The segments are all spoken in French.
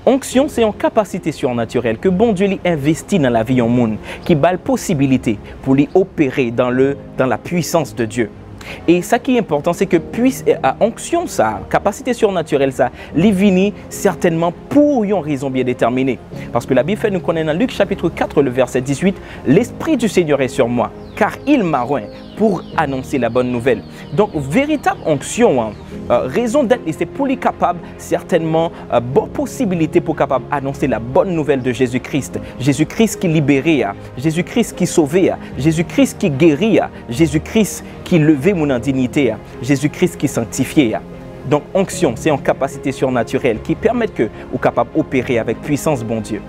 Onction, c'est une capacité surnaturelle que bon Dieu lui investit dans la vie en monde, qui a la possibilité pour lui opérer dans la puissance de Dieu. Et ce qui est important, c'est que onction, ça, capacité surnaturelle, ça, les vini certainement pour une raison bien déterminée. Parce que la Bible fait nous connaître dans Luc chapitre 4, le verset 18, « L'Esprit du Seigneur est sur moi, car il m'a oint pour annoncer la bonne nouvelle. » Donc, véritable onction, raison d'être, c'est pour les capables, certainement, bonne possibilité pour capable annoncer la bonne nouvelle de Jésus-Christ. Jésus-Christ qui libérait, Jésus-Christ qui sauvait, Jésus-Christ qui guérit, Jésus-Christ qui levait mon indignité, Jésus-Christ qui sanctifiait. Donc, onction, c'est une capacité surnaturelle qui permet que vous capable d'opérer avec puissance, bon Dieu.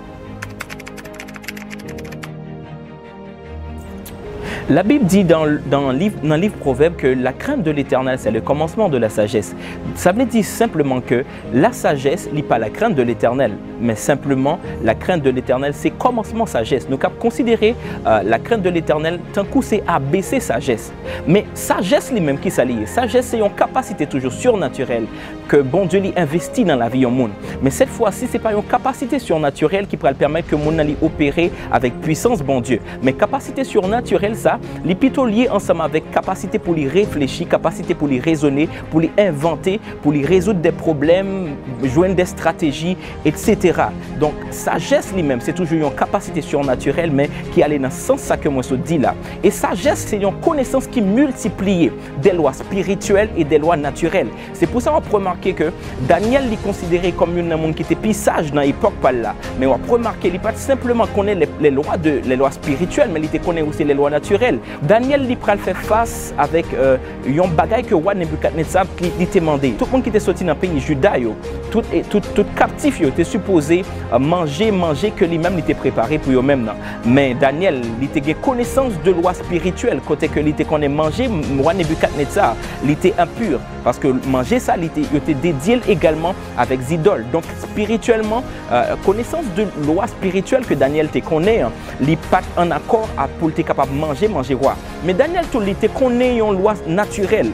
La Bible dit dans le livre Proverbe que la crainte de l'Éternel, c'est le commencement de la sagesse. Ça veut dire simplement que la sagesse n'est pas la crainte de l'Éternel, mais simplement la crainte de l'Éternel, c'est commencement sagesse. Nous avons considéré la crainte de l'Éternel tant que c'est abaisser sagesse. Mais sagesse lui-même qui s'allie. Sagesse, c'est une capacité toujours surnaturelle que bon Dieu lui investit dans la vie au monde. Mais cette fois-ci, ce n'est pas une capacité surnaturelle qui pourrait permettre que le monde allait opérer avec puissance, bon Dieu. Mais capacité surnaturelle, ça, les plutôt liés ensemble avec capacité pour les réfléchir, capacité pour les raisonner, pour les inventer, pour les résoudre des problèmes, joindre des stratégies, etc. Donc, sagesse lui-même, c'est toujours une capacité surnaturelle, mais qui allait dans le sens ça que moi je dis là. Et sagesse, c'est une connaissance qui multiplie des lois spirituelles et des lois naturelles. C'est pour ça qu'on peut remarquer que Daniel est considéré comme un monde qui était plus sage dans l'époque par là. Mais on peut remarquer qu'il n'est pas simplement connaît les lois spirituelles, mais il connaît aussi les lois naturelles. Daniel il fait face avec un bagage que roi Nebuchadnezzar lui demandé. Tout le monde qui était sorti dans le pays Juda, tout captif était supposé manger que lui-même était préparé pour eux-mêmes. Mais Daniel il était connaissance de loi spirituelle côté que il était connaît manger roi Nebuchadnezzar, il était impur parce que manger ça il était dédié également avec des idoles. Donc spirituellement connaissance de loi spirituelle que Daniel te connaît, il pas en accord pour être capable de manger roi. Mais Daniel tout il connaît une loi naturelle.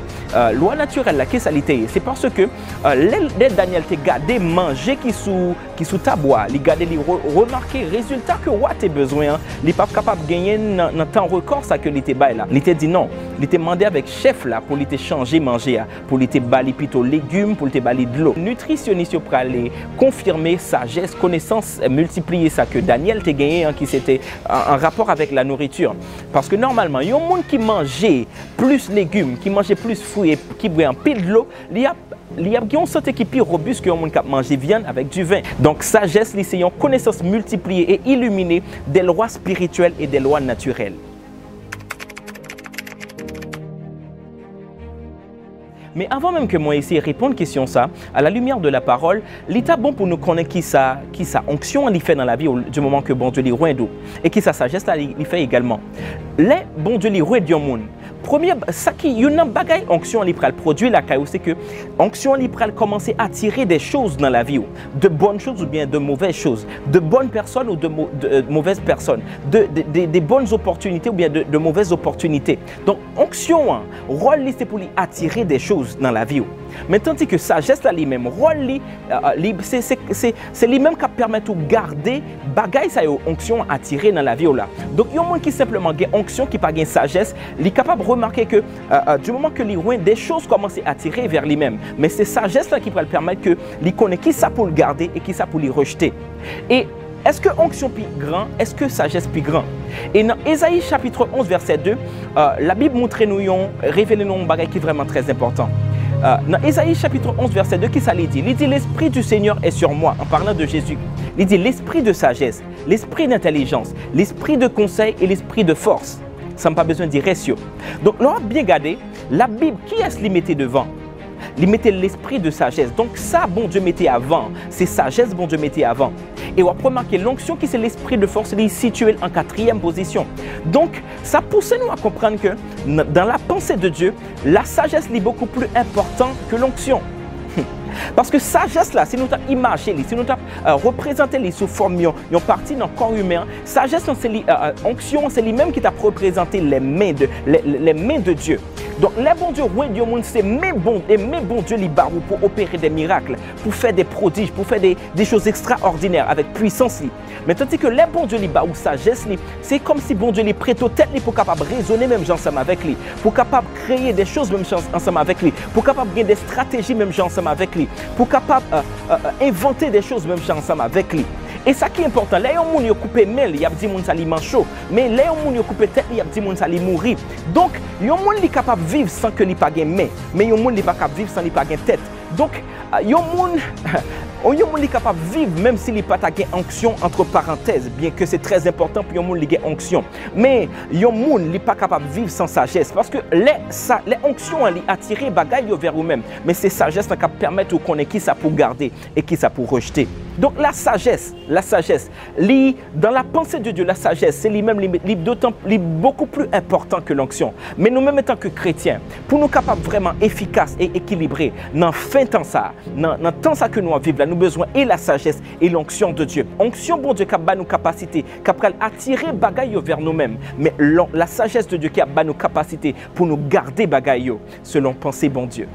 Loi naturelle là qu'est-ce que c'est parce que les Daniel te gardé manger qui sous ta bois, il gardé remarquer résultat que roi a besoin, il pas capable de gagner dans temps record ça que il était bail là. Il te dit non, il te demandé avec chef là pour il te changer manger pour il te bali plutôt légumes, pour il te bali de l'eau. Nutritionniste pour aller confirmer sagesse, connaissance multiplier ça que Daniel te gagné qui c'était en rapport avec la nourriture. Parce que normalement, il y a un monde qui mangeait plus légumes, qui mangeait plus fruits, qui boit un peu de l'eau, il y a une santé qui est plus robuste que un monde qui mange viande avec du vin. Donc, sagesse, c'est une connaissance multipliée et illuminée des lois spirituelles et des lois naturelles. Mais avant même que moi essaye de répondre à la question ça, à la lumière de la parole, l'état bon pour nous connaître qui sa onction il fait dans la vie du moment que bon Dieu lui rend d'eau et qui sa sagesse il fait également. Les bon Dieu lui rend du monde. Premier, ça qui y a une bagaille onction il pral produit la caillou, c'est que onction il pral commencer à attirer des choses dans la vie, de bonnes choses ou bien de mauvaises choses, de bonnes personnes ou de mauvaises personnes, des bonnes opportunités ou bien de mauvaises opportunités. Donc onction, rôle c'est pour lui attirer des choses dans la vie. Mais tandis que sagesse là lui-même, rôle c'est lui-même qui permet de garder bagaille ça onction attirer dans la vie là. Donc il y a un monde qui simplement gagne onction qui pas gagne sagesse, il est capable de remarquer que du moment que des choses commencent à attirer vers lui-même, mais c'est sagesse là qui va le permettre que il connaît qui ça pour le garder et qui ça pour le rejeter. Et est-ce que onction plus grand, est-ce que sagesse plus grand? Et dans Ésaïe chapitre 11 verset 2, la Bible montre nous révèle nous un bagage qui est vraiment très important. Dans Ésaïe chapitre 11 verset 2, qui ça dit? Il dit l'Esprit du Seigneur est sur moi, en parlant de Jésus. Il dit l'esprit de sagesse, l'esprit d'intelligence, l'esprit de conseil et l'esprit de force. Ça n'a pas besoin de dire ratio. Donc, l'on a bien gardé, la Bible, qui est-ce qu'il mettait devant? Il mettait l'esprit de sagesse. Donc, ça, bon Dieu mettait avant. C'est sagesse, bon Dieu mettait avant. Et on va remarquer l'onction qui c'est l'esprit de force, il est situé en 4e position. Donc, ça pousse nous à comprendre que dans la pensée de Dieu, la sagesse est beaucoup plus importante que l'onction. Parce que sagesse là, si nous avons imagé, si nous avons représenté sous forme une partie dans le corps humain, sagesse, c'est onction, c'est lui-même qui t'a représenté les mains de Dieu. Donc, les bons dieux, oui, Dieu, c'est mes bons dieux libéraux pour opérer des miracles, pour faire des prodiges, pour faire des choses extraordinaires avec puissance. Mais tandis que les bons dieux libéraux, sagesse, c'est comme si bon Dieu les prête aux têtes pour capable raisonner même ensemble avec lui, pour capable créer des choses même ensemble avec lui, pour capable gagner des stratégies même ensemble avec lui, pour capable inventer des choses même ensemble avec lui. Et ça qui est important, là, il y a coupé mail, il y a dit que ça manchot, mais là, il y a coupé tête, il y a dit que ça mourir. Donc, il y a des gens qui sont capables de vivre sans que les pas de main, mais il y a des gens qui sont capables de vivre sans les pas de tête. Donc, il y a des gens qui sont capables de vivre même s'il n'y a pas de onction entre parenthèses, bien que c'est très important pour les gens qui ont onction. Mais il y a des gens qui sont pas capables de vivre sans sagesse, parce que les onctions attirent les bagailles vers eux-mêmes, mais c'est sagesse qui permet de connaître qui ça pour garder et qui ça pour rejeter. Donc la sagesse, dans la pensée de Dieu, la sagesse, c'est lui-même beaucoup plus important que l'onction. Mais nous-mêmes, en tant que chrétiens, pour nous capables vraiment efficaces et équilibrés, dans fin temps ça, dans temps ça que nous vivons, là, nous avons besoin et la sagesse et l'onction de Dieu. Onction, bon Dieu, qui a nos capacités, qui a attirer bagaille vers nous-mêmes. Mais la sagesse de Dieu qui a nos capacités pour nous garder bagaille selon pensée, bon Dieu.